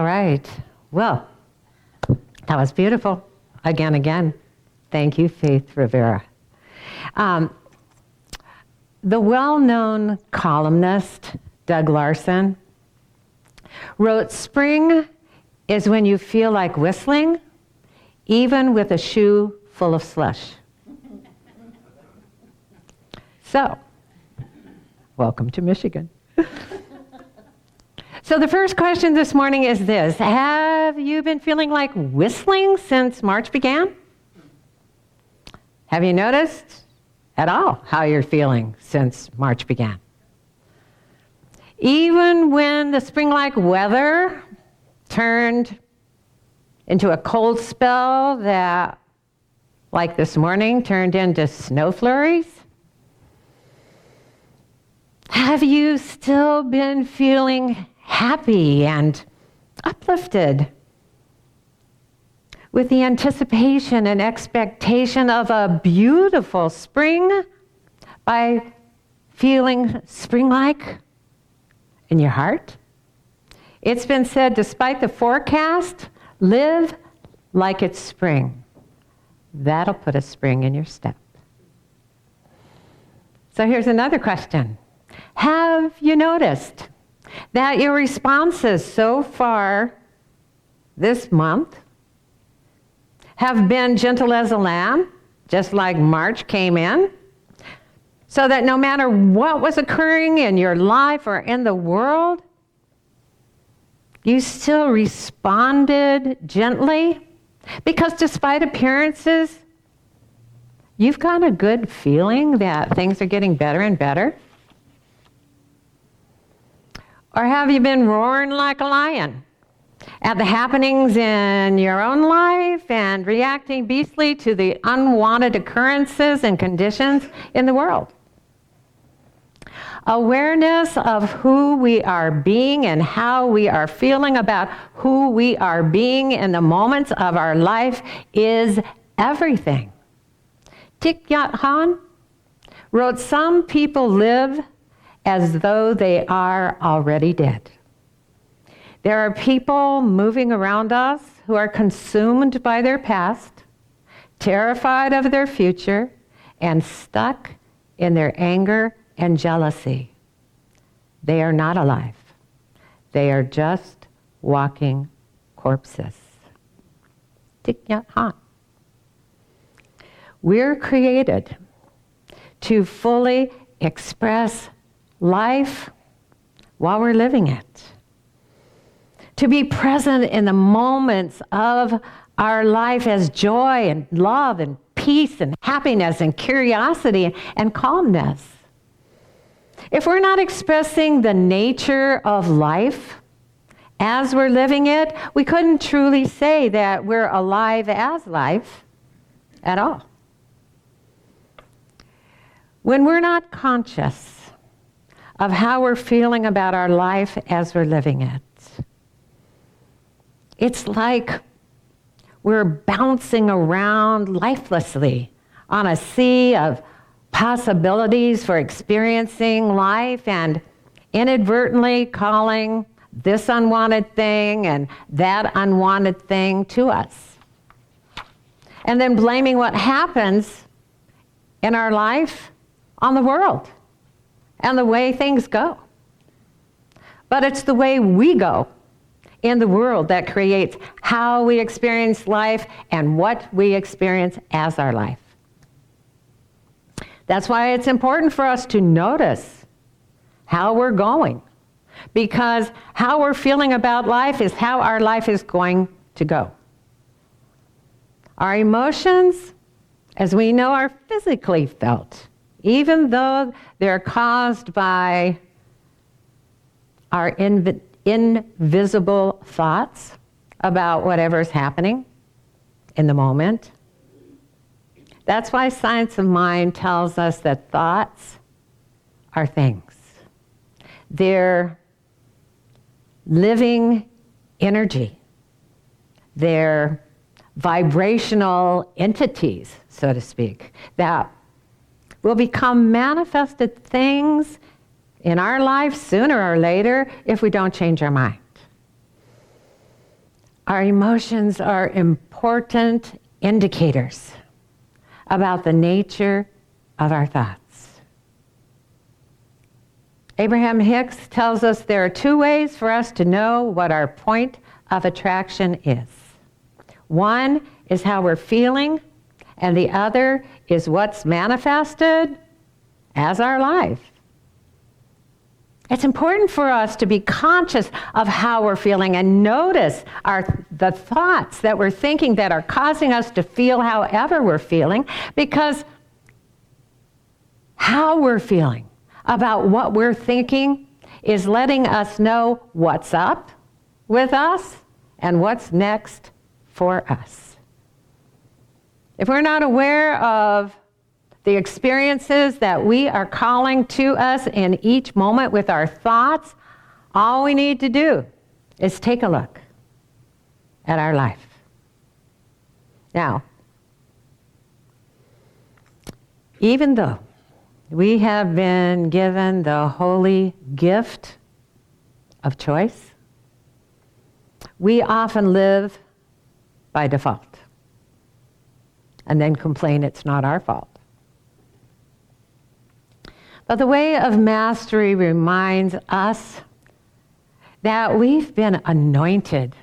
All right. Well, that was beautiful. Again. Thank you, Faith Rivera. The well-known columnist, Doug Larson, wrote, "Spring is when you feel like whistling, even with a shoe full of slush." So, welcome to Michigan. So the first question this morning is this: have you been feeling like whistling since March began? Have you noticed at all how you're feeling since March began? Even when the spring-like weather turned into a cold spell that, like this morning, turned into snow flurries? Have you still been feeling happy and uplifted with the anticipation and expectation of a beautiful spring by feeling spring-like in your heart? It's been said, despite the forecast, live like it's spring. That'll put a spring in your step. So here's another question. Have you noticed that your responses so far this month have been gentle as a lamb, just like March came in, so that no matter what was occurring in your life or in the world, you still responded gently? Because despite appearances, you've got a good feeling that things are getting better and better? Or have you been roaring like a lion at the happenings in your own life and reacting beastly to the unwanted occurrences and conditions in the world? Awareness of who we are being and how we are feeling about who we are being in the moments of our life is everything. Thich Nhat Hanh wrote, "Some people live as though they are already dead." There are people moving around us who are consumed by their past, terrified of their future, and stuck in their anger and jealousy. They are not alive. They are just walking corpses. Thich Nhat Hanh. We're created to fully express life while we're living it. To be present in the moments of our life as joy and love and peace and happiness and curiosity and calmness. If we're not expressing the nature of life as we're living it, we couldn't truly say that we're alive as life at all. When we're not conscious of how we're feeling about our life as we're living it, it's like we're bouncing around lifelessly on a sea of possibilities for experiencing life and inadvertently calling this unwanted thing and that unwanted thing to us. And then blaming what happens in our life on the world and the way things go. But it's the way we go in the world that creates how we experience life and what we experience as our life. That's why it's important for us to notice how we're going, because how we're feeling about life is how our life is going to go. Our emotions, as we know, are physically felt, even though they're caused by our invisible thoughts about whatever's happening in the moment. That's why science of mind tells us that thoughts are things. They're living energy. They're vibrational entities, so to speak, that will become manifested things in our life sooner or later if we don't change our mind. Our emotions are important indicators about the nature of our thoughts. Abraham Hicks tells us there are two ways for us to know what our point of attraction is. One is how we're feeling, and the other is what's manifested as our life. It's important for us to be conscious of how we're feeling and notice the thoughts that we're thinking that are causing us to feel however we're feeling, because how we're feeling about what we're thinking is letting us know what's up with us and what's next for us. If we're not aware of the experiences that we are calling to us in each moment with our thoughts, all we need to do is take a look at our life. Now, even though we have been given the holy gift of choice, we often live by default and then complain it's not our fault. But the way of mastery reminds us that we've been anointed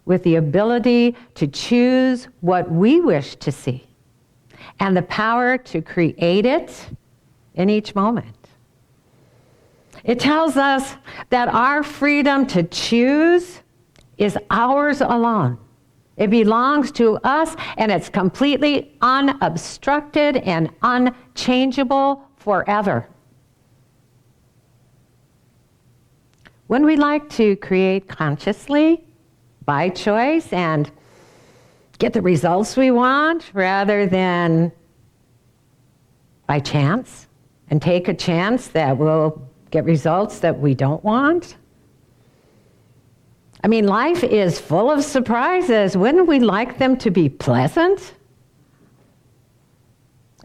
with the ability to choose what we wish to see and the power to create it in each moment. It tells us that our freedom to choose is ours alone. It belongs to us, and it's completely unobstructed and unchangeable forever. When we like to create consciously, by choice, and get the results we want rather than by chance, and take a chance that we'll get results that we don't want. I mean, life is full of surprises. Wouldn't we like them to be pleasant?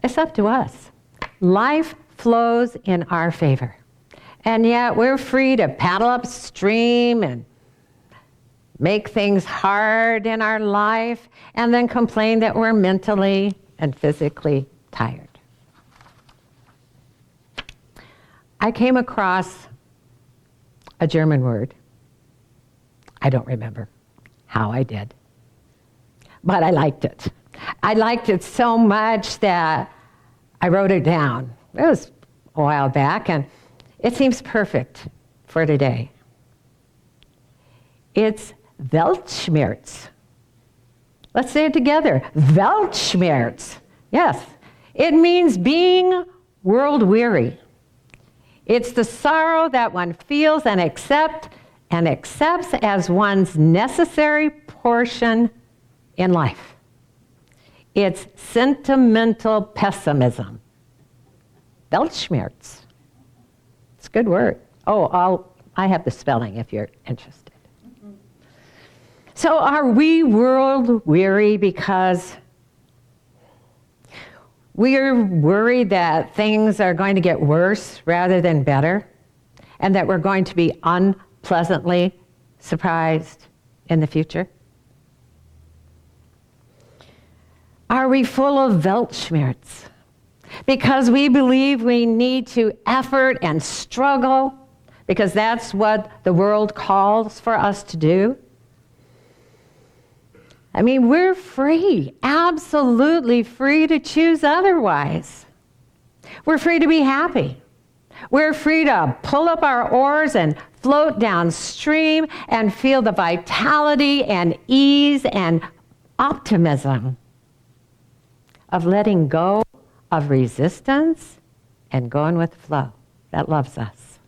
It's up to us. Life flows in our favor. And yet we're free to paddle upstream and make things hard in our life and then complain that we're mentally and physically tired. I came across a German word. I don't remember how I did, but I liked it. I liked it so much that I wrote it down. It was a while back, and it seems perfect for today. It's Weltschmerz. Let's say it together. Weltschmerz. Yes, it means being world weary. It's the sorrow that one feels and accepts as one's necessary portion in life. It's sentimental pessimism. Weltschmerz. It's a good word. Oh, I have the spelling if you're interested. So are we world weary because we're worried that things are going to get worse rather than better, and that we're going to be unpleasantly surprised in the future? Are we full of Weltschmerz because we believe we need to effort and struggle because that's what the world calls for us to do? I mean, we're free, absolutely free to choose otherwise. We're free to be happy. We're free to pull up our oars and float downstream and feel the vitality and ease and optimism of letting go of resistance and going with the flow that loves us.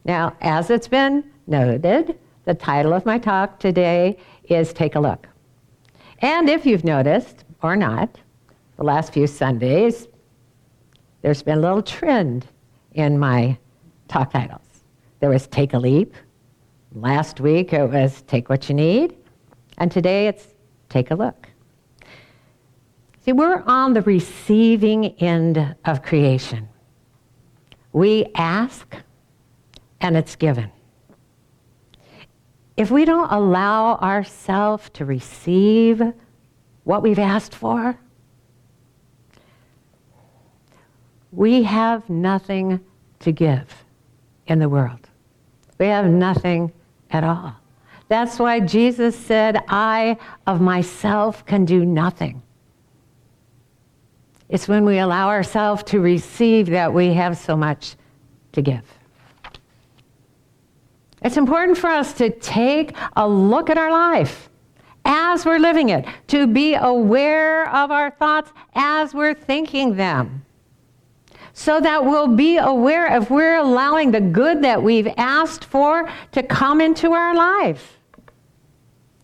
Now, as it's been noted, the title of my talk today is Take a Look. And if you've noticed, or not, the last few Sundays, there's been a little trend in my talk titles. There was Take a Leap. Last week it was Take What You Need. And today it's Take a Look. See, we're on the receiving end of creation. We ask, and it's given. if we don't allow ourselves to receive what we've asked for, we have nothing to give in the world. We have nothing at all. That's why Jesus said, I of myself can do nothing. It's when we allow ourselves to receive that we have so much to give. It's important for us to take a look at our life as we're living it, to be aware of our thoughts as we're thinking them, so that we'll be aware if we're allowing the good that we've asked for to come into our life.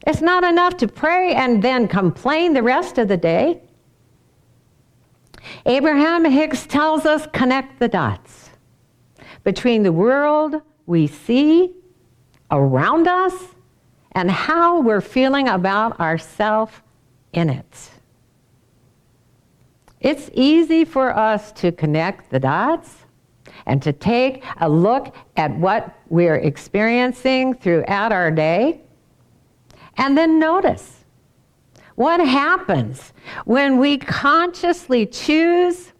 It's not enough to pray and then complain the rest of the day. Abraham Hicks tells us, connect the dots between the world we see around us and how we're feeling about ourselves in it. It's easy for us to connect the dots and to take a look at what we're experiencing throughout our day and then notice what happens when we consciously choose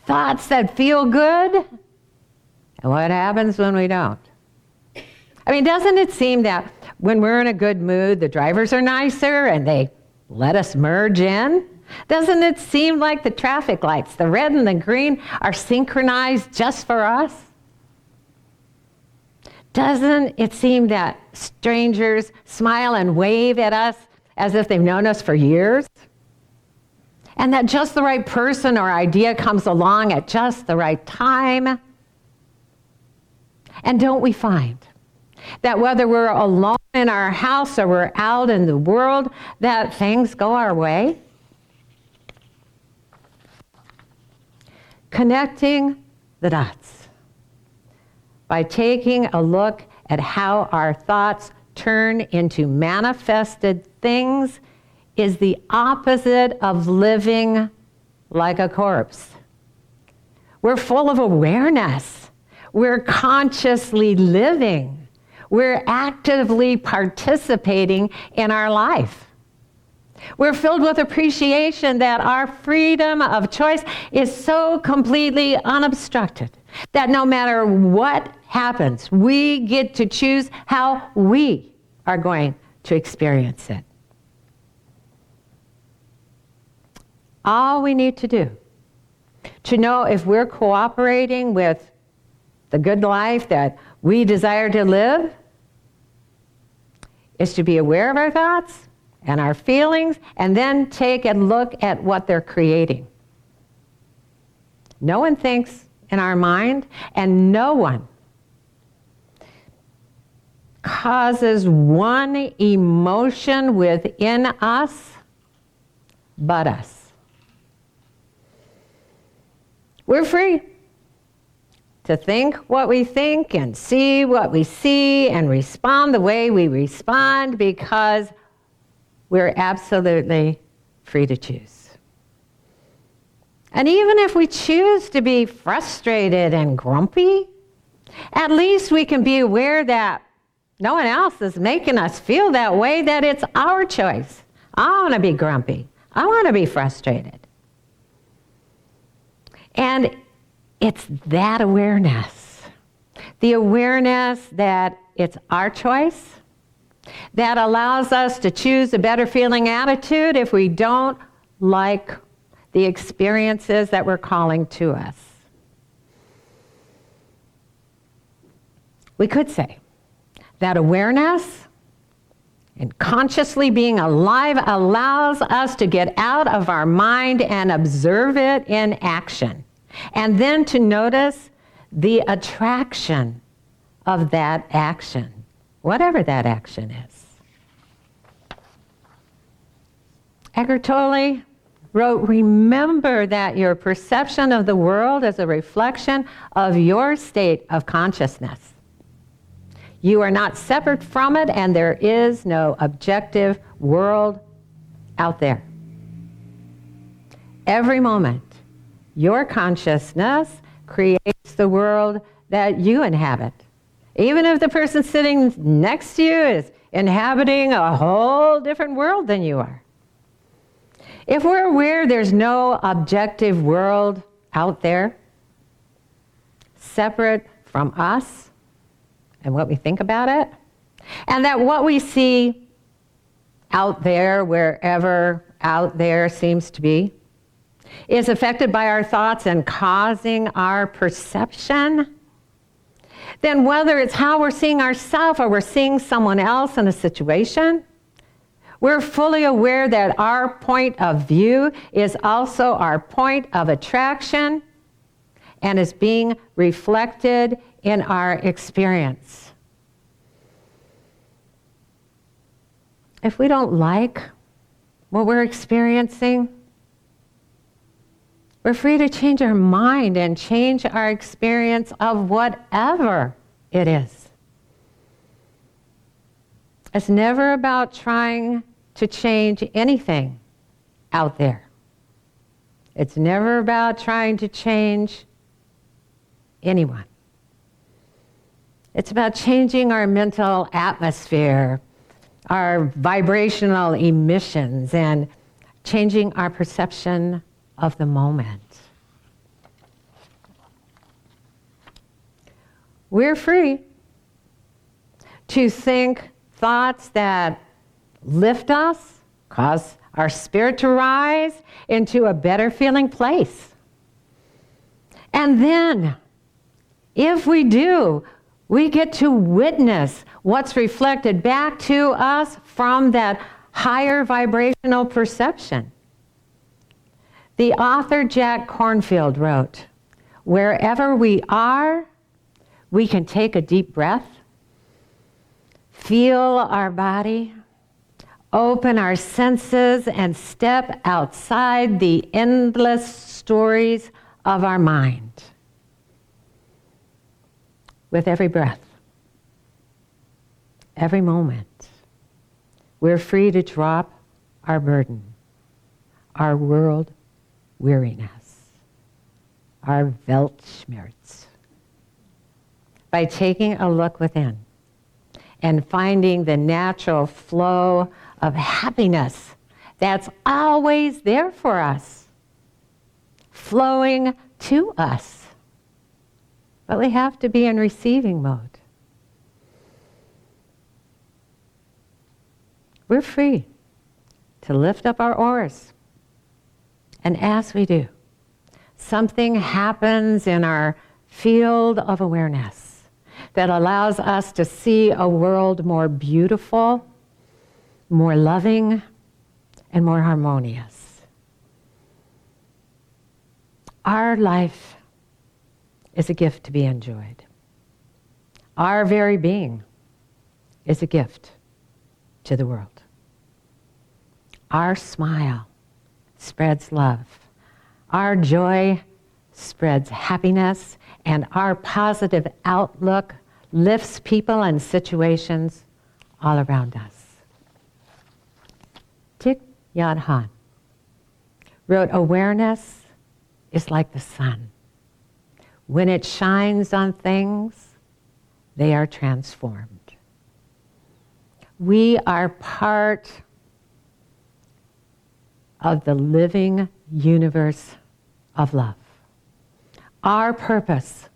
thoughts that feel good and what happens when we don't. I mean, doesn't it seem that when we're in a good mood, the drivers are nicer and they let us merge in? Doesn't it seem like the traffic lights, the red and the green, are synchronized just for us? Doesn't it seem that strangers smile and wave at us as if they've known us for years? And that just the right person or idea comes along at just the right time? And don't we find that whether we're alone in our house or we're out in the world, that things go our way? Connecting the dots by taking a look at how our thoughts turn into manifested things is the opposite of living like a corpse. We're full of awareness. We're consciously living. We're actively participating in our life. We're filled with appreciation that our freedom of choice is so completely unobstructed that no matter what happens, we get to choose how we are going to experience it. All we need to do to know if we're cooperating with the good life that we desire to live is to be aware of our thoughts and our feelings, and then take a look at what they're creating. No one thinks in our mind, and no one causes one emotion within us but us. We're free to think what we think and see what we see and respond the way we respond because we're absolutely free to choose. And even if we choose to be frustrated and grumpy, at least we can be aware that no one else is making us feel that way, that it's our choice. I want to be grumpy. I want to be frustrated. And it's that awareness, the awareness that it's our choice, that allows us to choose a better feeling attitude if we don't like the experiences that we're calling to us. We could say that awareness and consciously being alive allows us to get out of our mind and observe it in action, and then to notice the attraction of that action, whatever that action is. Eckhart Tolle wrote, remember that your perception of the world is a reflection of your state of consciousness. You are not separate from it, and there is no objective world out there. Every moment, your consciousness creates the world that you inhabit. Even if the person sitting next to you is inhabiting a whole different world than you are. If we're aware there's no objective world out there, separate from us and what we think about it, and that what we see out there, wherever out there seems to be, is affected by our thoughts and causing our perception, then whether it's how we're seeing ourselves or we're seeing someone else in a situation, we're fully aware that our point of view is also our point of attraction and is being reflected in our experience. If we don't like what we're experiencing, we're free to change our mind and change our experience of whatever it is. It's never about trying to change anything out there. It's never about trying to change anyone. It's about changing our mental atmosphere, our vibrational emissions, and changing our perception of the moment. We're free to think thoughts that lift us, cause our spirit to rise into a better feeling place. And then, if we do, we get to witness what's reflected back to us from that higher vibrational perception. The author Jack Kornfield wrote, "Wherever we are, we can take a deep breath, feel our body, open our senses, and step outside the endless stories of our mind." With every breath, every moment, we're free to drop our burden, our world weariness, our Weltschmerz, by taking a look within and finding the natural flow of happiness that's always there for us, flowing to us. But we have to be in receiving mode. We're free to lift up our oars. And as we do, something happens in our field of awareness that allows us to see a world more beautiful, more loving, and more harmonious. Our life is a gift to be enjoyed. Our very being is a gift to the world. Our smile spreads love. Our joy spreads happiness, and our positive outlook lifts people and situations all around us. Thich Nhat Hanh wrote, "Awareness is like the sun. When it shines on things, they are transformed." We are part of the living universe of love. Our purpose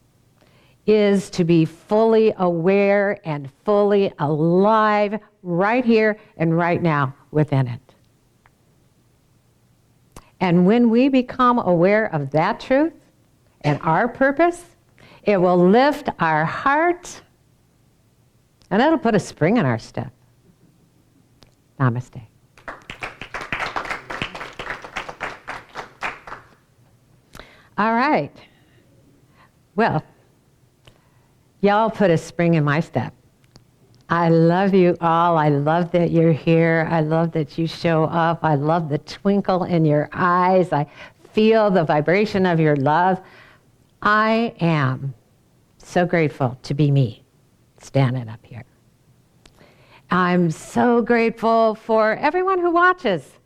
is to be fully aware and fully alive right here and right now within it. And when we become aware of that truth and our purpose, it will lift our heart and it'll put a spring in our step. Namaste. All right. Well, y'all put a spring in my step. I love you all. I love that you're here. I love that you show up. I love the twinkle in your eyes. I feel the vibration of your love. I am so grateful to be me, standing up here. I'm so grateful for everyone who watches,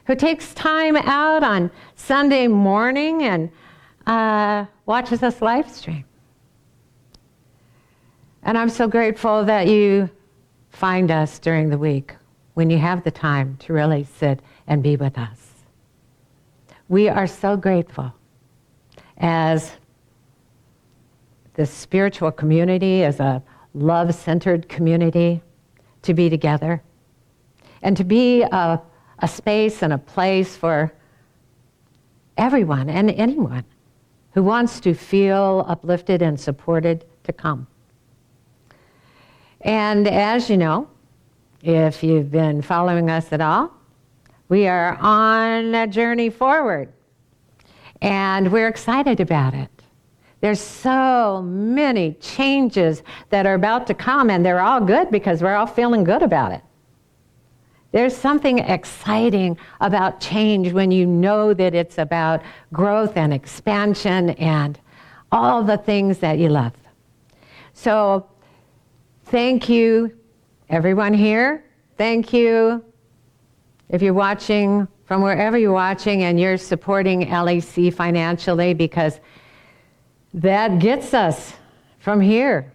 who takes time out on Sunday morning and watches us live stream. And I'm so grateful that you find us during the week when you have the time to really sit and be with us. We are so grateful as the spiritual community, as a love-centered community, to be together and to be a space and a place for everyone and anyone who wants to feel uplifted and supported to come. And as you know, if you've been following us at all, we are on a journey forward, and we're excited about it. There's so many changes that are about to come, and they're all good because we're all feeling good about it. There's something exciting about change when you know that it's about growth and expansion and all the things that you love. So thank you, everyone here. Thank you if you're watching from wherever you're watching and you're supporting LEC financially, because that gets us from here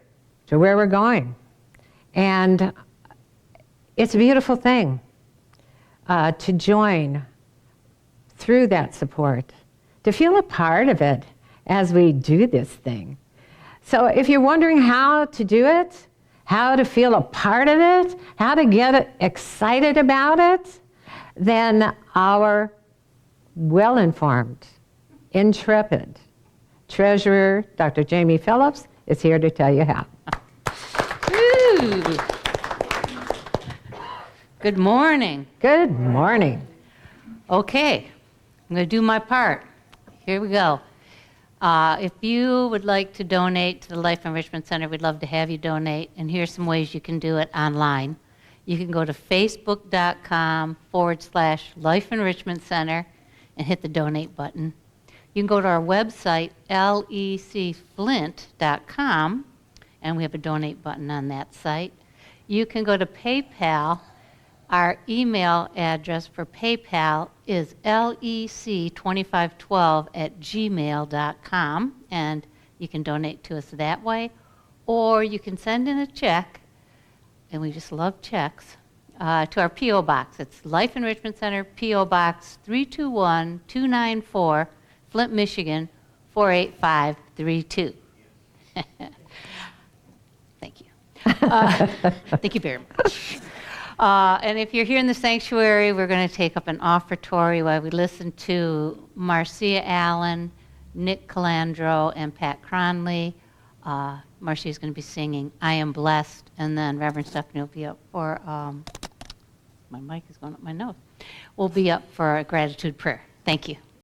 to where we're going. And it's a beautiful thing to join through that support, to feel a part of it as we do this thing. So if you're wondering how to do it, how to feel a part of it, how to get excited about it, then our well-informed, intrepid treasurer, Dr. Jamie Phillips, is here to tell you how. Ooh. Good morning. Good morning. Okay, I'm going to do my part. Here we go. If you would like to donate to the Life Enrichment Center, we'd love to have you donate. And here's some ways you can do it online. You can go to facebook.com/Life Enrichment Center and hit the donate button. You can go to our website, lecflint.com, and we have a donate button on that site. You can go to PayPal. Our email address for PayPal is lec2512@gmail.com, and you can donate to us that way. Or you can send in a check, and we just love checks, to our P.O. Box. It's Life Enrichment Center, P.O. Box 321294, Flint, Michigan, 48532. Thank you. Thank you very much. And if you're here in the sanctuary, we're going to take up an offertory while we listen to Marcia Allen, Nick Calandro, and Pat Cronley. Marcia is going to be singing I Am Blessed, and then Reverend Stephanie will be up for, my mic is going up my nose, will be up for a gratitude prayer. Thank you.